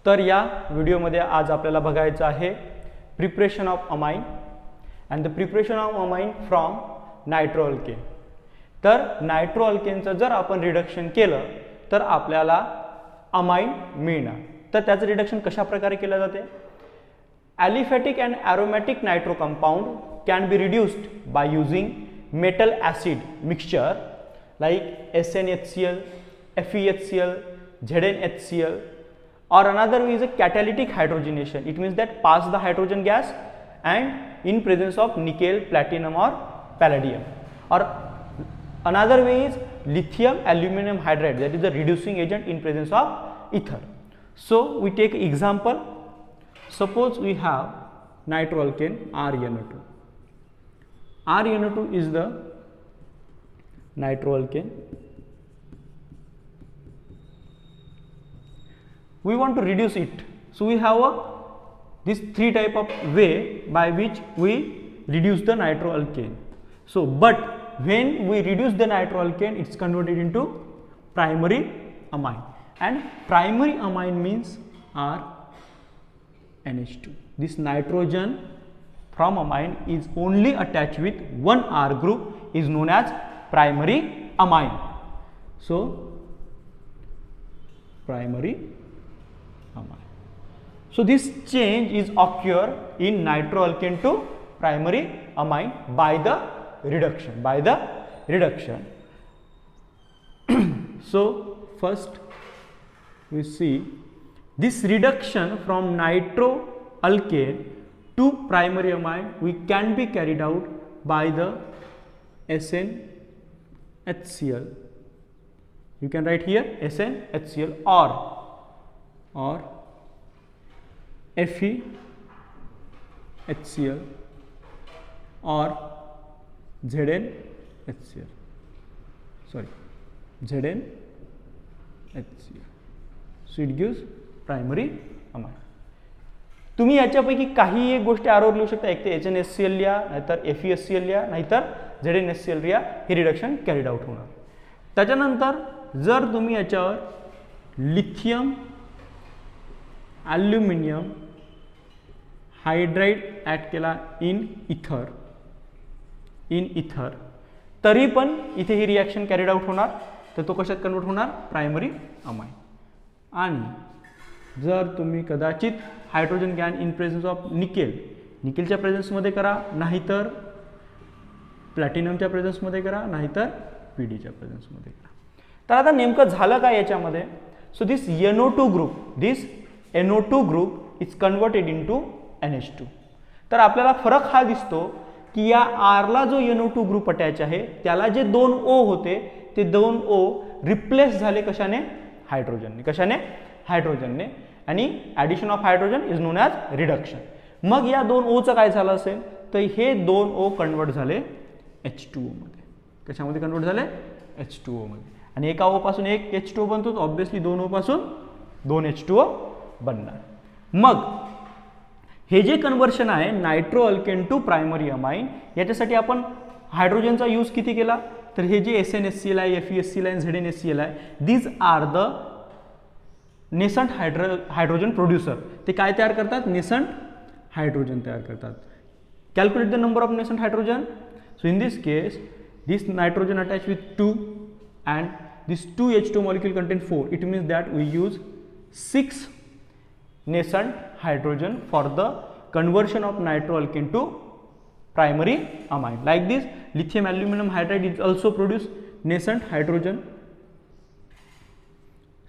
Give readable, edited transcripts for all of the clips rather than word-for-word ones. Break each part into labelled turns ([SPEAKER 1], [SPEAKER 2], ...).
[SPEAKER 1] तर या व्हिडिओमध्ये आज आपल्याला बघायचं आहे preparation of amine and the preparation of amine from nitro alkane. तर नायट्रो अल्केनचं जर आपण रिडक्शन केलं तर आपल्याला अमाइन मिळणार. तर त्याचं रिडक्शन कशा प्रकारे केलं जाते? Aliphatic and aromatic nitro compound can be reduced by using metal acid mixture like SnHCl, FeHCl, ZnHCl, or another way is a catalytic hydrogenation. It means that pass the hydrogen gas and in presence of nickel, platinum or palladium. Or another way is lithium aluminum hydride, that is the reducing agent in presence of ether. So we take example. Suppose we have nitroalkane RnO2. RnO2 is the nitroalkane. We want to reduce it, so we have this three type of way by which we reduce the nitroalkane. So but when we reduce the nitroalkane, it's converted into primary amine, and primary amine means NH2. This nitrogen from amine is only attached with one R group, is known as primary amine. So primary amine. So this change is occur in nitroalkane to primary amine by the reduction. So first we see this reduction from nitroalkane to primary amine we can be carried out by the SnHCl. You can write here SnHCl or FeHCl or ZnHCl. So it gives primary amine. तुम्ही याच्यापैकी काही एक गोष्टी आरोप लिहू शकता. एक ते HnHCl लिहा, नाहीतर FeHCl लिहा, नाहीतर ZnHCl लिहा. हे रिडक्शन कॅरीड आउट होणार. त्याच्यानंतर जर तुम्ही याच्यावर लिथियम ॲल्युमिनियम हायड्राइड ॲड केला इन इथर तरी पण इथे ही रिॲक्शन कॅरीड आउट होणार. तर तो कशात कन्वर्ट होणार? Primary amine. आणि जर तुम्ही कदाचित hydrogen gas in presence of निकेलच्या प्रेझेन्समध्ये करा, नाहीतर प्लॅटिनमच्या प्रेझेन्समध्ये करा, नाहीतर पीडीच्या प्रेझेन्समध्ये करा. तर आता नेमकं झालं काय याच्यामध्ये? So this NO2 group is converted into NH2. तर आपल्याला फरक हा दिसतो की या आरला जो NO2 ग्रुप अटॅच आहे त्याला जे 2 O होते ते 2 O रिप्लेस झाले कशाने? हायड्रोजनने. आणि addition of hydrogen is known as reduction. मग या 2 Oचं काय झालं असेल? तर हे 2 O कन्वर्ट झाले H2O मध्ये. कशामध्ये कन्वर्ट झाले? H2O मध्ये. आणि एका O पासून एक H2O बनतो, ऑब्विसली 2 O पासून 2 H2O बनणार. मग हे जे कन्वर्शन आहे नायट्रोअल्केन टू प्रायमरी अमाइन, याच्यासाठी आपण हायड्रोजनचा यूज किती केला? तर हे जे SnHCl आहे, FeHCl आहे, ZnHCl आहे, these are the nascent hydrogen producer. ते काय तयार करतात? नेसंट हायड्रोजन तयार करतात. Calculate the number of nascent hydrogen. So in this case this nitrogen attach with 2 and this 2 H2 molecule contain 4. It means that we use 6 nascent hydrogen for the conversion of nitroalkane to primary amine. Like this, lithium aluminum hydride is also produce nascent hydrogen.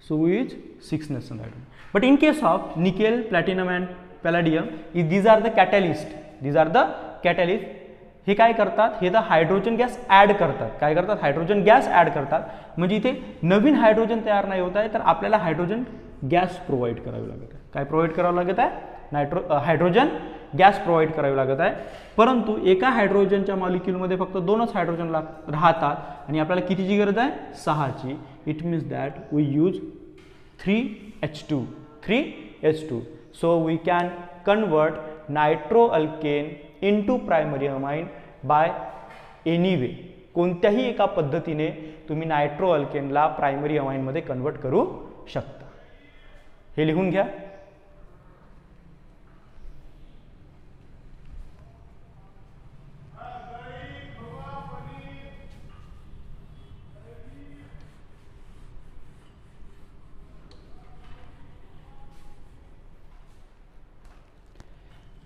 [SPEAKER 1] So we use 6 nascent hydrogen. But in case of nickel, platinum and palladium, these are the catalyst. हे काय करतात? हे the hydrogen gas add करतात. काय करतात? Hydrogen gas add करतात. म्हणजे इथे नवीन hydrogen तयार नाही होत आहे, तर आपल्याला हायड्रोजन गॅस प्रोव्हाइड करावी लागत आहे. काय प्रोव्हाइड करावं लागत आहे? हायड्रोजन गॅस प्रोव्हाइड करावी लागत आहे. परंतु एका हायड्रोजनच्या मॉलिक्यूलमध्ये फक्त 2च हायड्रोजन राहतात आणि आपल्याला कितीची गरज आहे? 6ची. It means that we use 3H2. So we can convert nitroalkane into primary amine by any way. कोणत्याही एका पद्धतीने तुम्ही नायट्रोअल्केनला प्रायमरी अमाइनमध्ये कन्वर्ट करू शकता. हे लिहून घ्या.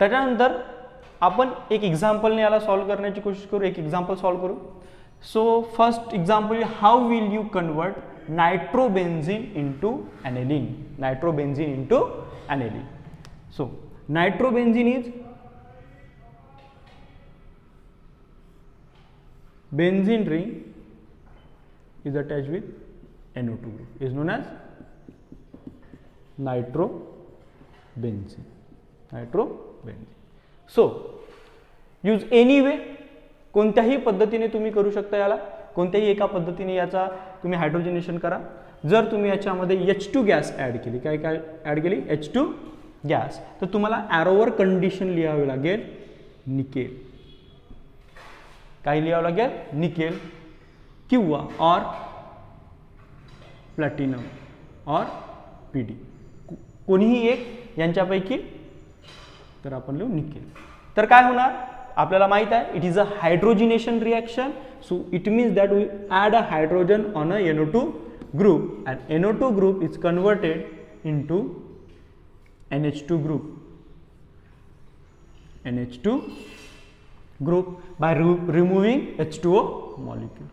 [SPEAKER 1] त्याच्यानंतर आपण एक एक्झाम्पलने याला सॉल्व्ह करण्याची कोशिश करू, एक एक्झाम्पल सॉल्व्ह करू. So first example, how will you convert nitrobenzene into aniline. Nitrobenzene into aniline. So nitrobenzene is benzene ring is attached with NO2 group, is known as nitrobenzene. Nitrobenzene. So use any way, कोणत्याही पद्धतीने तुम्ही करू शकता याला, कोणत्याही एका पद्धतीने याचा तुम्ही हायड्रोजनेशन करा. जर तुम्ही याच्यामध्ये H2 गॅस ॲड केली, काय काय ॲड केली, H2 गॅस, तर तुम्हाला ॲरोवर कंडिशन लिहावी लागेल निकेल. काय लिहावं लागेल, निकेल किंवा और प्लॅटिनम और PD, कोणीही एक यांच्यापैकी, तर आपण लिहू निकेल. तर काय होणार आपल्याला माहित आहे, it is a hydrogenation reaction. So it means that we add a hydrogen on a NO2 group and NO2 group is converted into NH2 group. NH2 group by removing H2O molecule.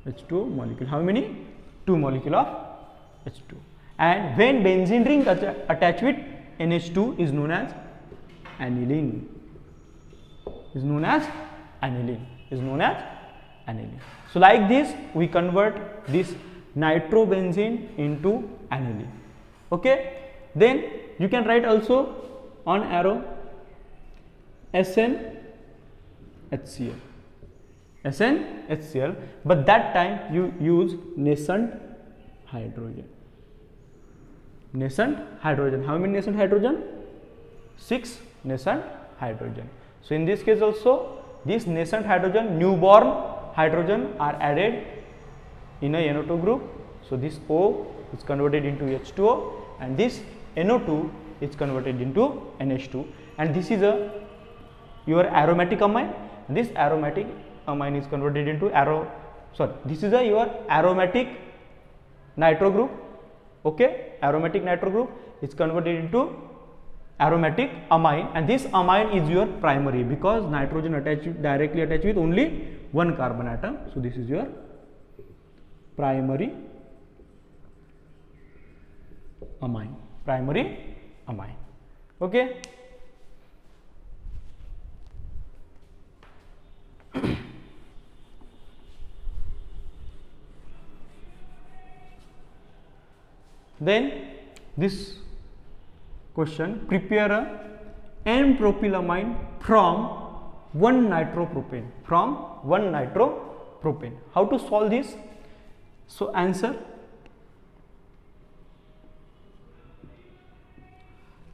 [SPEAKER 1] H2O molecule. How many? 2 molecule of H2. And when benzene ring attached with NH2 is known as aniline. Is known as aniline. Is known as aniline. So like this we convert this nitrobenzene into aniline. Okay. Then you can write also on arrow SnHCl. SnHCl, but that time you use nascent hydrogen. Nascent hydrogen. How many nascent hydrogen? 6 nascent hydrogen. So in this case also, this nascent hydrogen, newborn hydrogen are added in a NO2 group. So this O is converted into H2O and this NO2 is converted into NH2, and this is a your aromatic amine. This aromatic amine is converted into this is a your aromatic nitro group. Okay, aromatic nitro group is converted into aromatic amine, and this amine is your primary because nitrogen directly attached with only one carbon atom. So this is your primary amine. Primary amine. Okay. Then this question, prepare a N-propylamine from 1 nitropropane. From 1 nitropropane. How to solve this? So answer.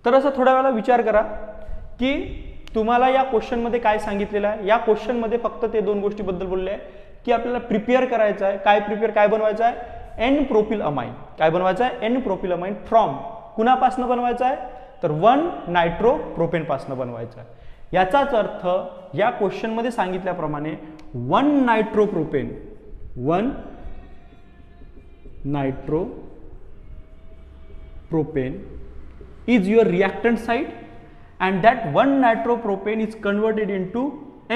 [SPEAKER 1] तर असं थोड्या वेळा विचार करा की तुम्हाला या question मध्ये काय सांगितलेलं आहे. या क्वेश्चन मध्ये फक्त ते दोन गोष्टीबद्दल बोलले आहे की आपल्याला प्रिपेअर करायचं आहे. काय प्रिपेअर, काय बनवायचं आहे, एन प्रोपिल अमाइन. काय बनवायचं आहे, एन प्रोपिल अमाइन फ्रॉम कुणापासून बनवायचं आहे, तर 1 नायट्रोप्रोपेन पासून बनवायचं आहे. याचाच अर्थ या क्वेश्चन मध्ये सांगितल्याप्रमाणे 1 नायट्रोप्रोपेन, 1 नायट्रोप्रोपेन is your reactant site and that 1 nitropropane is converted into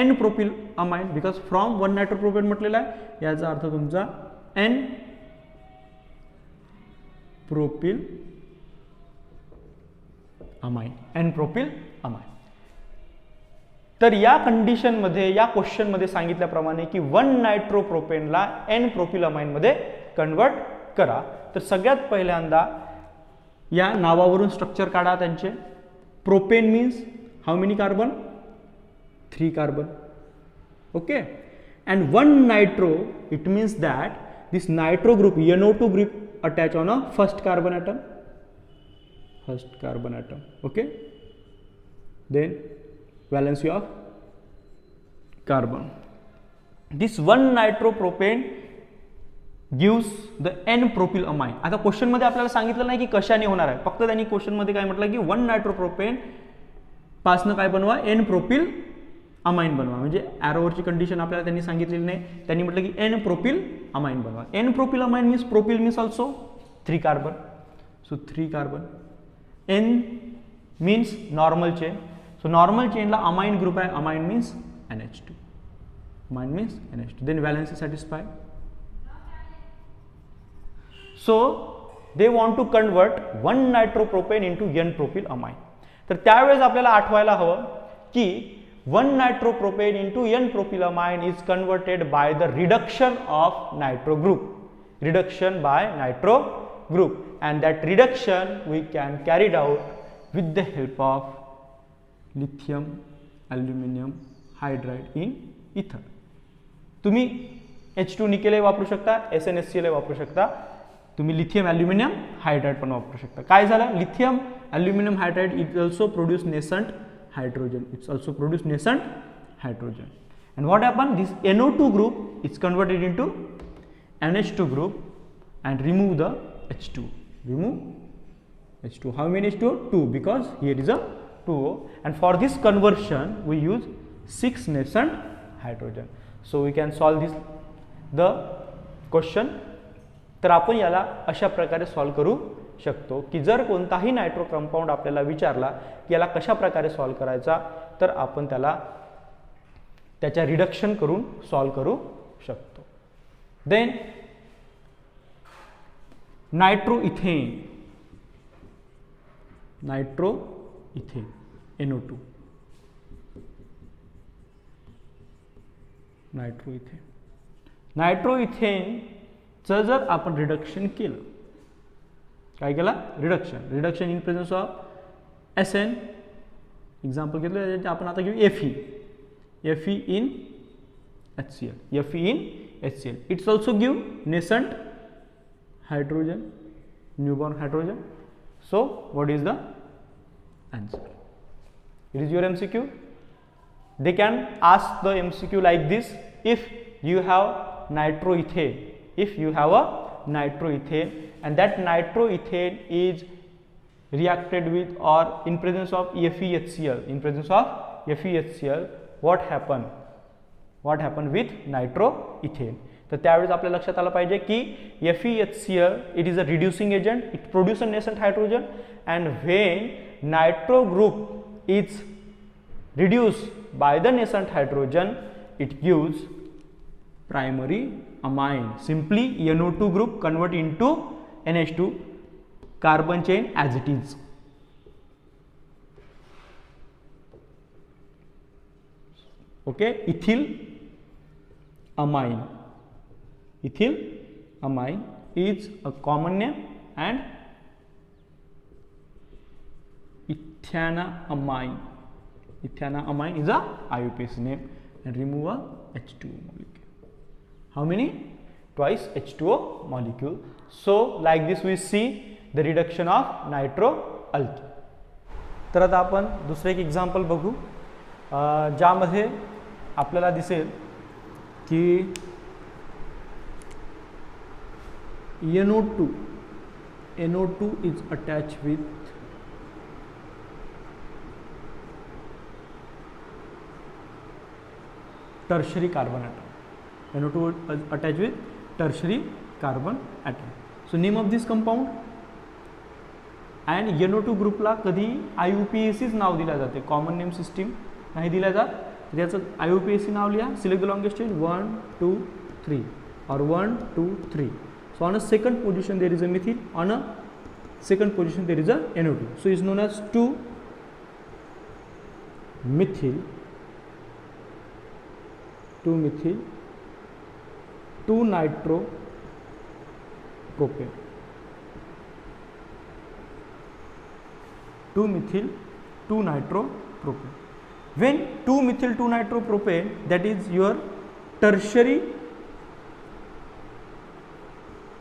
[SPEAKER 1] N propyl amine because from 1 nitropropane म्हटलेला आहे, याचा अर्थ तुमचा N propyl amine, N propyl amine. तर या कंडिशन मध्ये, या क्वेश्चन मध्ये सांगितल्याप्रमाणे की 1 नायट्रोप्रोपेनला N propyl amine मध्ये कन्वर्ट करा. तर सगळ्यात पहिल्यांदा या नावावरून स्ट्रक्चर काढा त्यांचे. Propane means how many carbon, 3 carbon. Okay, and 1 nitro, it means that this nitro group, NO2 group attach on a first carbon atom, first carbon atom. Okay, then valency of carbon. This 1 nitropropane gives the N propyl amine. आता question मध्ये आपल्याला सांगितलं नाही की कशाने होणार आहे, फक्त त्यांनी क्वेश्चन मध्ये काय म्हटलं की 1 नायट्रोप्रोपेन पासनं काय बनवा, N propyl amine बनवा. म्हणजे एरोवरची कंडिशन आपल्याला त्यांनी सांगितलेली नाही. त्यांनी म्हटलं की N propyl amine बनवा. N propyl amine means propyl means also 3 carbon. So 3 carbon. N means normal chain. So normal चेनला अमाइन ग्रुप आहे, amine means NH2, amine means NH2. Then valency satisfy. So they want to convert 1 nitropropane into N propyl amine. तर त्यावेळेस आपल्याला आठवायला हवं की 1 nitropropane into N propyl amine is converted by the reduction of nitro group, reduction by nitro group, and that reduction we can carried out with the help of lithium aluminum hydride in ether. तुम्ही H2 nickel वापरू शकता, SnHCl वापरू शकता, तुम्ही lithium aluminium hydride पण वापरू शकता. काय झालं, lithium aluminium hydride it also produce nascent hydrogen, it's also produce nascent hydrogen. And what happened, this NO2 group is converted into NH2 group and remove the H2. Remove H2. How many H2? 2, because here is a 2O, and for this conversion we use 6 nascent hydrogen. So we can solve this the question. तर आपण याला अशा प्रकारे solve करू शकतो की जर कोणताही नायट्रो कंपाऊंड आपल्याला विचारला की याला कशा प्रकारे सॉल्व करायचा, तर आपण त्याला त्याच्या रिडक्शन करून सॉल्व करू शकतो. Then नायट्रोइथेन, नायट्रोइथेन NO2, नायट्रोइथेन. नायट्रोइथेनचं जर आपण रिडक्शन केलं, काय केलं, reduction in presence of SN, example घेतलं आपण आता घेऊ Fe in HCl. It's also give nascent hydrogen, newborn hydrogen. So what is the answer? It is your MCQ. They can ask the MCQ like this: if you have nitroethane, and that nitroethane is reacted with or in presence of FeHCl, what happen with nitroethane. तर त्यावेळेस आपल्या लक्षात आलं पाहिजे की FeHCl it is a reducing agent, it produces a nascent hydrogen, and when nitro group is reduced by the nascent hydrogen it gives primary amine. Simply NO2 group convert into NH2 carbon chain as it is. Okay, ethyl amine is a common name, and ethanoamine is a IUPAC name, and remove a H2O molecule. How many? Twice H2O molecule. So like this we see the reduction of nitroalkene. तर आता आपण दुसरे एक example बघू ज्यामध्ये आपल्याला दिसेल की NO2 is attached with tertiary carbon atom. NO2 is attached with tertiary carbon atom. So name of this compound, and NO2 ग्रुपला कधी IUPACच नाव दिल्या जाते, कॉमन नेम सिस्टीम नाही दिल्या जात. त्याचं IUPAC नाव लिहा. Select the longest chain 1 2 3 or 1 2 3. So on a second position there is a methyl, on a second position there is a NO2. So is known as 2-methyl 2-nitropropane. 2-methyl 2-nitropropane. When 2-methyl 2-nitropropane, that is your tertiary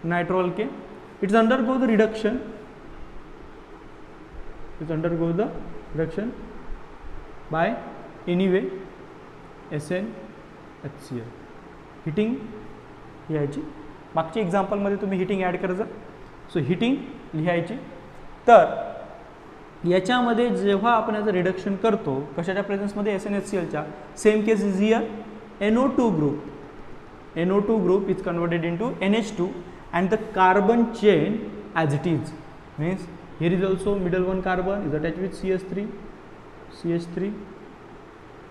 [SPEAKER 1] nitroalkane, it undergoes the reduction. By anyway SnHCl. Heating लिहायची. मागच्या example मध्ये तुम्ही hitting add करायचं. सो hitting लिहायची. तर याच्यामध्ये जेव्हा आपण याचं रिडक्शन करतो कशाच्या प्रेझेन्समध्ये SnHClच्या, same case is here. NO2 group is converted into NH2 and the carbon chain as it is, means here is also middle one carbon is attached with CH3, CH3,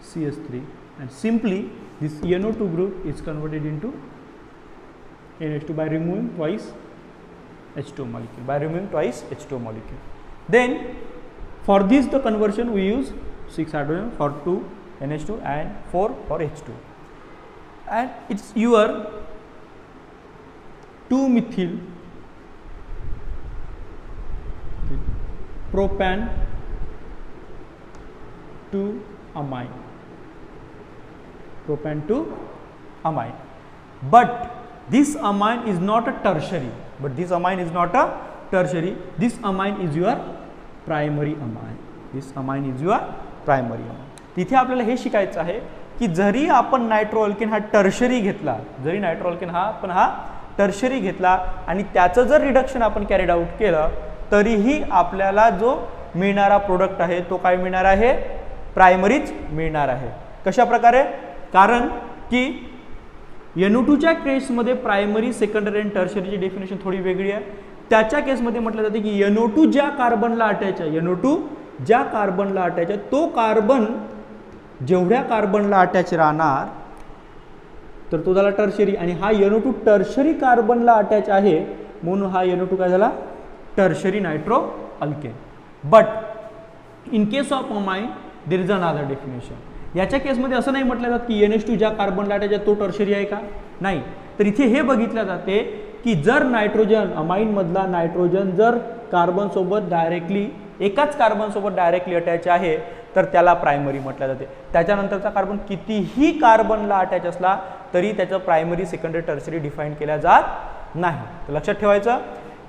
[SPEAKER 1] CH3, and simply this NO2 group is converted into NH2 by removing twice H2 molecule. By removing twice H2 molecule. Then for this the conversion we use 6 hydrogen for 2 NH2 and 4 for H2, and it's your 2-methyl propan 2 amine, propan 2 amine. But this amine is not a tertiary. This amine is your primary amine. This amine is your primary amine. तिथे आपल्याला हे शिकायचं आहे की जरी आपण nitro alkane हा tertiary घेतला, जरी nitro alkane हा tertiary घेतला आणि त्याचं जर रिडक्शन आपण कॅरीड आउट केलं, तरीही आपल्याला जो मिळणारा प्रोडक्ट आहे तो काय मिळणार आहे, प्रायमरीच मिळणार आहे. कशा प्रकारे? कारण की NO2च्या केसमध्ये प्रायमरी, सेकंडरी आणि टर्शरीची डेफिनेशन थोडी वेगळी आहे. त्याच्या केसमध्ये म्हटलं जाते की NO2 ज्या कार्बनला अटॅच आहे, NO2 ज्या कार्बनला अटॅच आहे, तो कार्बन जेवढ्या कार्बनला अटॅच राहणार तर तो झाला टर्शरी, आणि हा NO2 टर्शरी कार्बनला अटॅच आहे म्हणून हा NO2 काय झाला, tertiary nitro alkane. But in case of amine there is another definition. याच्या केसमध्ये असं नाही म्हटलं जात की NH2 ज्या कार्बनला अटॅच आहे तो टर्शरी आहे का, नाही. तर इथे हे बघितलं जाते की जर नायट्रोजन, अमाइन मधला नायट्रोजन जर कार्बन सोबत डायरेक्टली, एकाच कार्बन सोबत डायरेक्टली अटॅच आहे तर त्याला प्रायमरी म्हटलं जाते. त्याच्यानंतरचा कार्बन कितीही कार्बनला अटॅच असला तरी त्याचं प्रायमरी, सेकंडरी, टर्शरी डिफाईन केल्या जात नाही. तर लक्षात ठेवायचं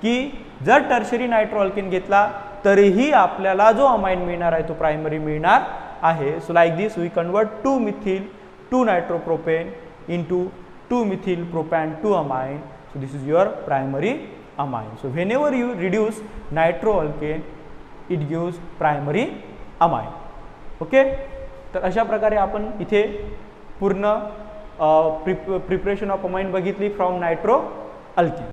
[SPEAKER 1] की जर टर्शरी नायट्रो अल्केन घेतला तरीही आपल्याला जो अमाइन मिळणार आहे तो प्रायमरी मिळणार आहे. So like this we convert 2-methyl 2-nitropropane into 2-methyl propan 2 amine. So this is your primary amine. So whenever you reduce nitroalkane, it gives primary amine. Okay. तर अशा प्रकारे आपण इथे पूर्ण प्रिपरेशन ऑफ अमाइन बघितली from nitro alkane.